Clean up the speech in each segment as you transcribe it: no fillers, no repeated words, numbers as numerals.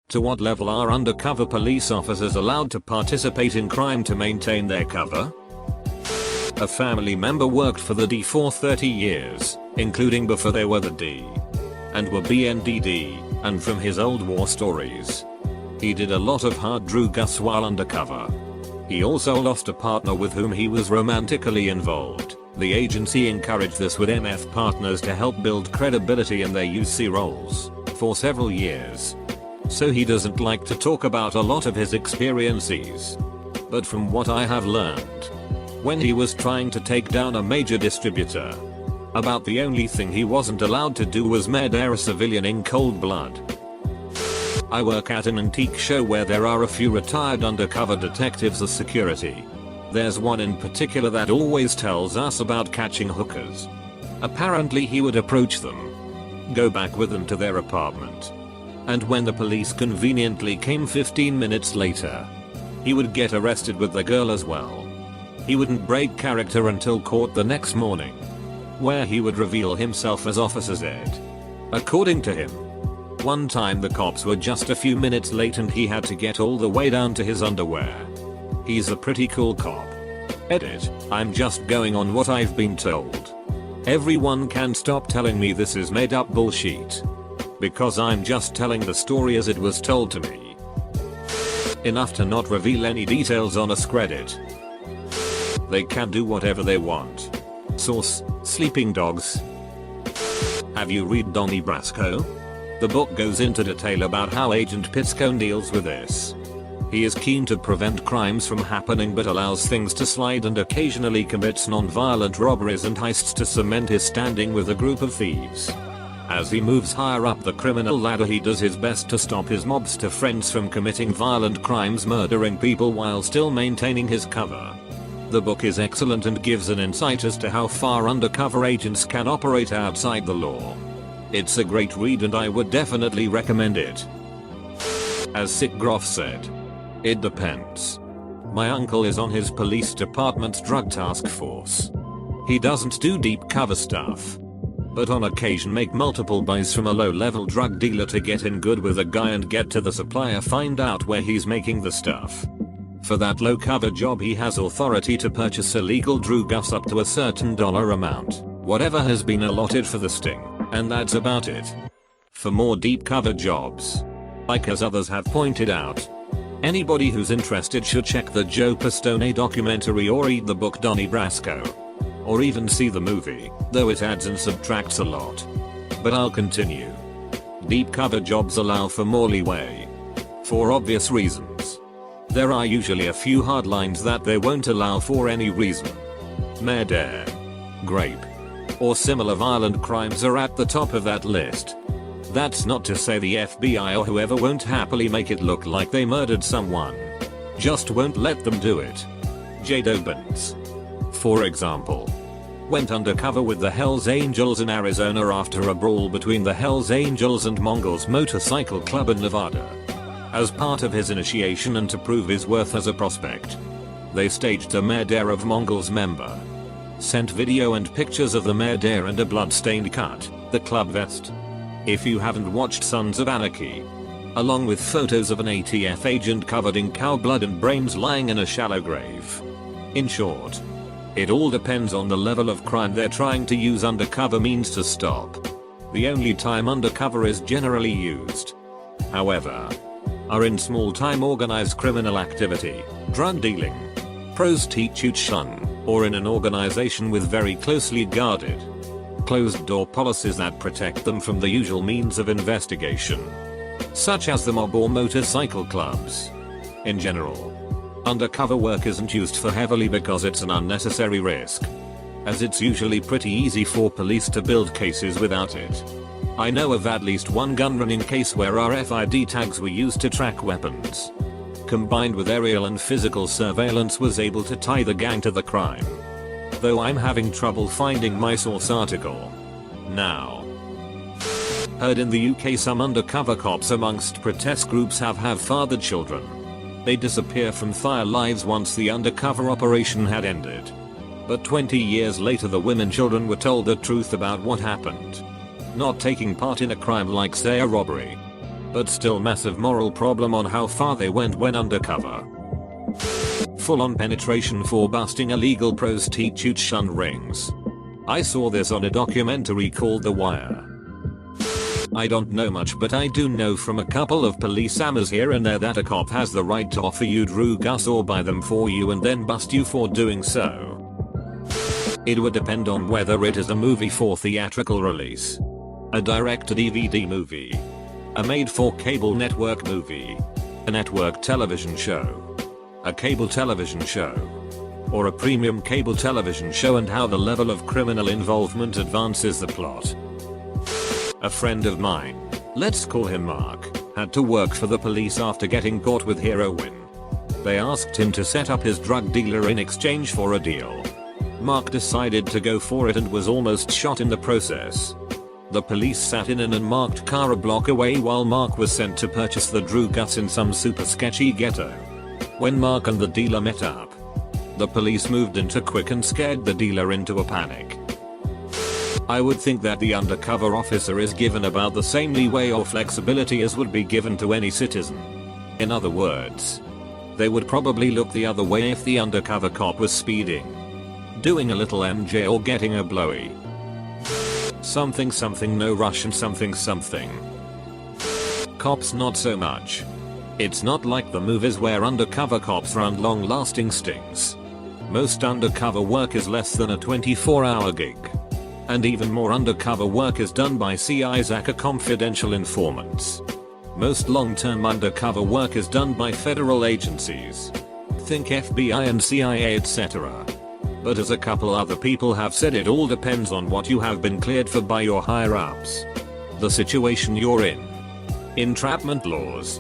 To what level are undercover police officers allowed to participate in crime to maintain their cover? A family member worked for the D for 30 years, including before they were the D and were BNDD, and from his old war stories, he did a lot of hard drugs while undercover. He also lost a partner with whom he was romantically involved. The agency encouraged this with MF partners to help build credibility in their UC roles for several years. So he doesn't like to talk about a lot of his experiences. But from what I have learned, when he was trying to take down a major distributor, about the only thing he wasn't allowed to do was murder a civilian in cold blood. I work at an antique show where there are a few retired undercover detectives as security. There's one in particular that always tells us about catching hookers. Apparently he would approach them, go back with them to their apartment, and when the police conveniently came 15 minutes later, he would get arrested with the girl as well. He wouldn't break character until court the next morning, where he would reveal himself as Officer Z. According to him, one time the cops were just a few minutes late and he had to get all the way down to his underwear. He's a pretty cool cop. Edit, I'm just going on what I've been told. Everyone can stop telling me this is made up bullshit, because I'm just telling the story as it was told to me. Enough to not reveal any details on AskReddit. They can do whatever they want. Source, Sleeping Dogs. Have you read Donnie Brasco? The book goes into detail about how Agent Piscone deals with this. He is keen to prevent crimes from happening but allows things to slide and occasionally commits non-violent robberies and heists to cement his standing with a group of thieves. As he moves higher up the criminal ladder, he does his best to stop his mobster friends from committing violent crimes, murdering people while still maintaining his cover. The book is excellent and gives an insight as to how far undercover agents can operate outside the law. It's a great read and I would definitely recommend it. As Sick Groff said, it depends. My uncle is on his police department's drug task force. He doesn't do deep cover stuff, but on occasion make multiple buys from a low-level drug dealer to get in good with a guy and get to the supplier, find out where he's making the stuff. For that low-cover job he has authority to purchase illegal drugs up to a certain dollar amount, whatever has been allotted for the sting, and that's about it. For more deep cover jobs, like as others have pointed out, anybody who's interested should check the Joe Pistone documentary or read the book Donnie Brasco. Or even see the movie, though it adds and subtracts a lot. But I'll continue. Deep cover jobs allow for more leeway. For obvious reasons. There are usually a few hard lines that they won't allow for any reason. Murder, rape, or similar violent crimes are at the top of that list. That's not to say the FBI or whoever won't happily make it look like they murdered someone. Just won't let them do it. J. Dobbins, for example, went undercover with the Hells Angels in Arizona after a brawl between the Hells Angels and Mongols Motorcycle Club in Nevada. As part of his initiation and to prove his worth as a prospect, they staged a murder of Mongols member. Sent video and pictures of the murder and a blood-stained cut, the club vest. If you haven't watched Sons of Anarchy, along with photos of an ATF agent covered in cow blood and brains lying in a shallow grave. In short, it all depends on the level of crime they're trying to use undercover means to stop. The only time undercover is generally used, however, are in small-time organized criminal activity, drug dealing, prostitution, or in an organization with very closely guarded, closed-door policies that protect them from the usual means of investigation, such as the mob or motorcycle clubs. In general, undercover work isn't used for heavily because it's an unnecessary risk, as it's usually pretty easy for police to build cases without it. I know of at least one gun-running case where RFID tags were used to track weapons, combined with aerial and physical surveillance was able to tie the gang to the crime. Though I'm having trouble finding my source article now. Heard in the UK some undercover cops amongst protest groups have fathered children. They disappear from their lives once the undercover operation had ended. But 20 years later the women children were told the truth about what happened. Not taking part in a crime like say a robbery, But still massive moral problem on how far they went when undercover. Full-on penetration for busting illegal prostitution rings. I saw this on a documentary called The Wire. I don't know much, but I do know from a couple of police amas here and there that a cop has the right to offer you drugs or buy them for you and then bust you for doing so. It would depend on whether it is a movie for theatrical release, a direct-to-DVD movie, a made-for-cable network movie, a network television show, a cable television show, or a premium cable television show, and how the level of criminal involvement advances the plot. A friend of mine, let's call him Mark, had to work for the police after getting caught with heroin. They asked him to set up his drug dealer in exchange for a deal. Mark decided to go for it and was almost shot in the process. The police sat in an unmarked car a block away while Mark was sent to purchase the drugs in some super sketchy ghetto. When Mark and the dealer met up, the police moved in to quick and scared the dealer into a panic. I would think that the undercover officer is given about the same leeway or flexibility as would be given to any citizen. In other words, they would probably look the other way if the undercover cop was speeding, doing a little MJ, or getting a blowy. Something no rush and something. Cops not so much. It's not like the movies where undercover cops run long-lasting stings. Most undercover work is less than a 24-hour gig. And even more undercover work is done by CIs aka confidential informants. Most long-term undercover work is done by federal agencies. Think FBI and CIA, etc. But as a couple other people have said, it all depends on what you have been cleared for by your higher-ups, the situation you're in, entrapment laws,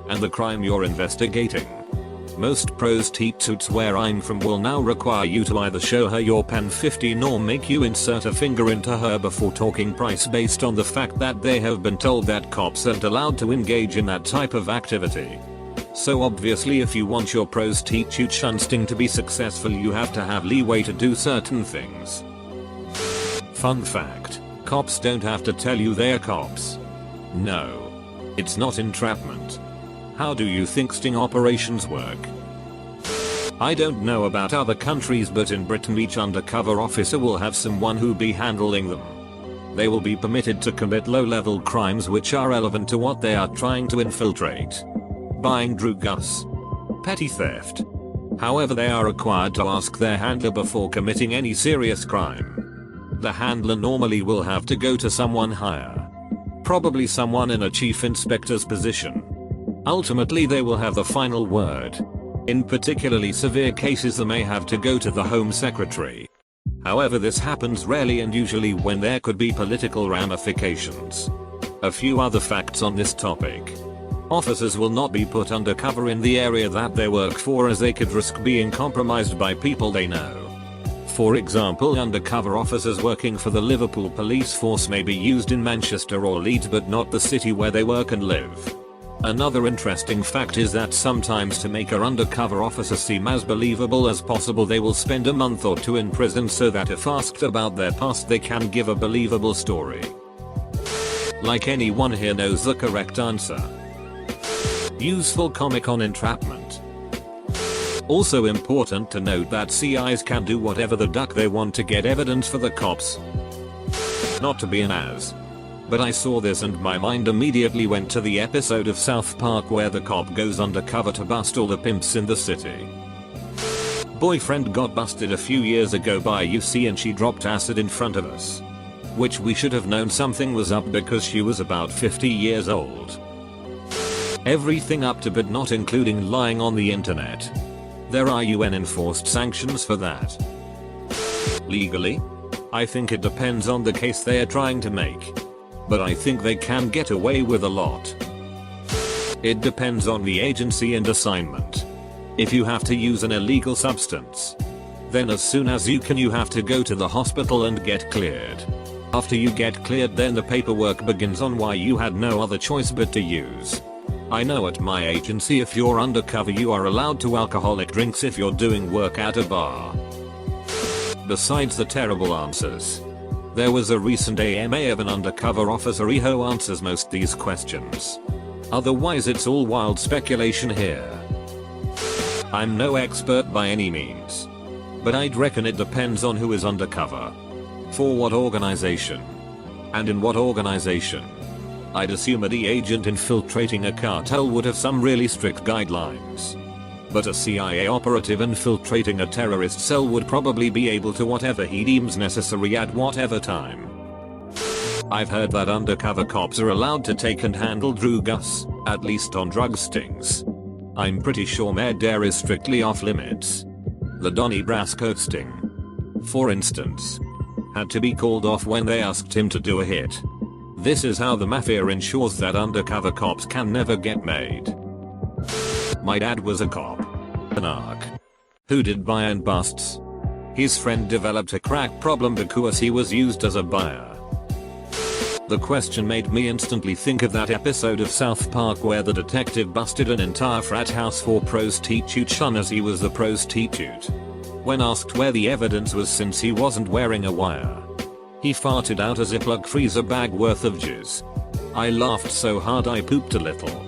and the crime you're investigating. Most prostitutes where I'm from will now require you to either show her your pen 15 or make you insert a finger into her before talking price, based on the fact that they have been told that cops aren't allowed to engage in that type of activity. So obviously, if you want your prostitution sting to be successful, you have to have leeway to do certain things. Fun fact: cops don't have to tell you they're cops. No. It's not entrapment. How do you think sting operations work? I don't know about other countries, but in Britain each undercover officer will have someone who be handling them. They will be permitted to commit low-level crimes which are relevant to what they are trying to infiltrate. Buying drugs, petty theft. However, they are required to ask their handler before committing any serious crime. The handler normally will have to go to someone higher, probably someone in a chief inspector's position. Ultimately, they will have the final word. In particularly severe cases, they may have to go to the Home Secretary. However, this happens rarely and usually when there could be political ramifications. A few other facts on this topic. Officers will not be put undercover in the area that they work for, as they could risk being compromised by people they know. For example, undercover officers working for the Liverpool police force may be used in Manchester or Leeds, but not the city where they work and live. Another interesting fact is that sometimes, to make an undercover officer seem as believable as possible, they will spend a month or two in prison so that if asked about their past they can give a believable story. Like anyone here knows the correct answer. Useful comic on entrapment. Also important to note that CIs can do whatever the duck they want to get evidence for the cops. Not to be an ass, but I saw this and my mind immediately went to the episode of South Park where the cop goes undercover to bust all the pimps in the city. Boyfriend got busted a few years ago by UC and she dropped acid in front of us, which we should have known something was up because she was about 50 years old. Everything up to but not including lying on the internet. There are UN enforced sanctions for that. Legally? I think it depends on the case they are trying to make. But I think they can get away with a lot. It depends on the agency and assignment. If you have to use an illegal substance, then as soon as you can you have to go to the hospital and get cleared. After you get cleared, then the paperwork begins on why you had no other choice but to use. I know at my agency if you're undercover you are allowed to alcoholic drinks if you're doing work at a bar. Besides the terrible answers, there was a recent AMA of an undercover officer who answers most these questions. Otherwise it's all wild speculation here. I'm no expert by any means, but I'd reckon it depends on who is undercover, for what organization, and in what organization. I'd assume a D agent infiltrating a cartel would have some really strict guidelines. But a CIA operative infiltrating a terrorist cell would probably be able to whatever he deems necessary at whatever time. I've heard that undercover cops are allowed to take and handle drugs, at least on drug stings. I'm pretty sure murder is strictly off limits. The Donnie Brasco sting, for instance, had to be called off when they asked him to do a hit. This is how the mafia ensures that undercover cops can never get made. My dad was a cop. An arc. Who did buy and busts. His friend developed a crack problem because he was used as a buyer. The question made me instantly think of that episode of South Park where the detective busted an entire frat house for prostitution as he was the prostitute. When asked where the evidence was since he wasn't wearing a wire, he farted out a Ziploc freezer bag worth of jizz. I laughed so hard I pooped a little.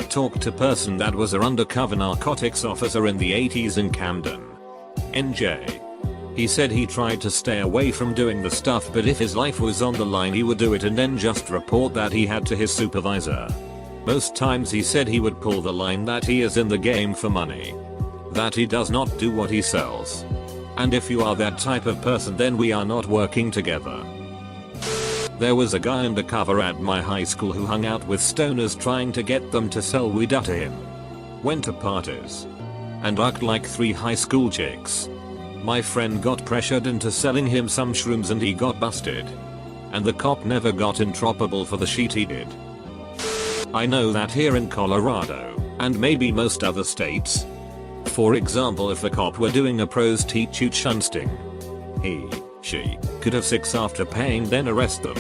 Talked to person that was an undercover narcotics officer in the 80s in Camden, NJ. He said he tried to stay away from doing the stuff, but if his life was on the line he would do it and then just report that he had to his supervisor. Most times he said he would pull the line that he is in the game for money, that he does not do what he sells. And if you are that type of person then we are not working together. There was a guy undercover at my high school who hung out with stoners trying to get them to sell weed to him. Went to parties and acted like 3 high school chicks. My friend got pressured into selling him some shrooms and he got busted. And the cop never got in trouble for the shit he did. I know that here in Colorado, and maybe most other states, for example if the cop were doing a prostitution sting, she could have 6 after paying then arrest them.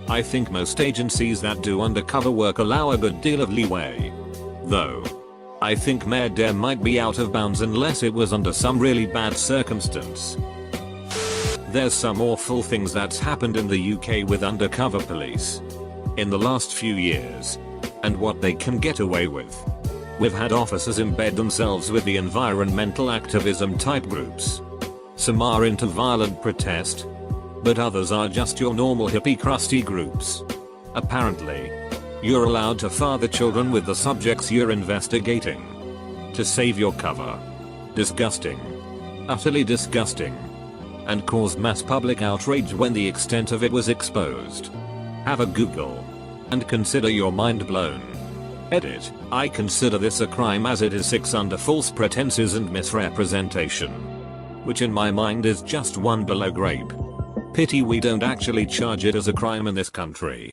I think most agencies that do undercover work allow a good deal of leeway. Though, I think murder might be out of bounds unless it was under some really bad circumstance. There's some awful things that's happened in the UK with undercover police in the last few years, and what they can get away with. We've had officers embed themselves with the environmental activism type groups. Some are into violent protest, but others are just your normal hippie crusty groups. Apparently, you're allowed to father children with the subjects you're investigating to save your cover. Disgusting. Utterly disgusting. And caused mass public outrage when the extent of it was exposed. Have a Google and consider your mind blown. Edit. I consider this a crime as it is 6 under false pretenses and misrepresentation, which in my mind is just one below grape. Pity we don't actually charge it as a crime in this country.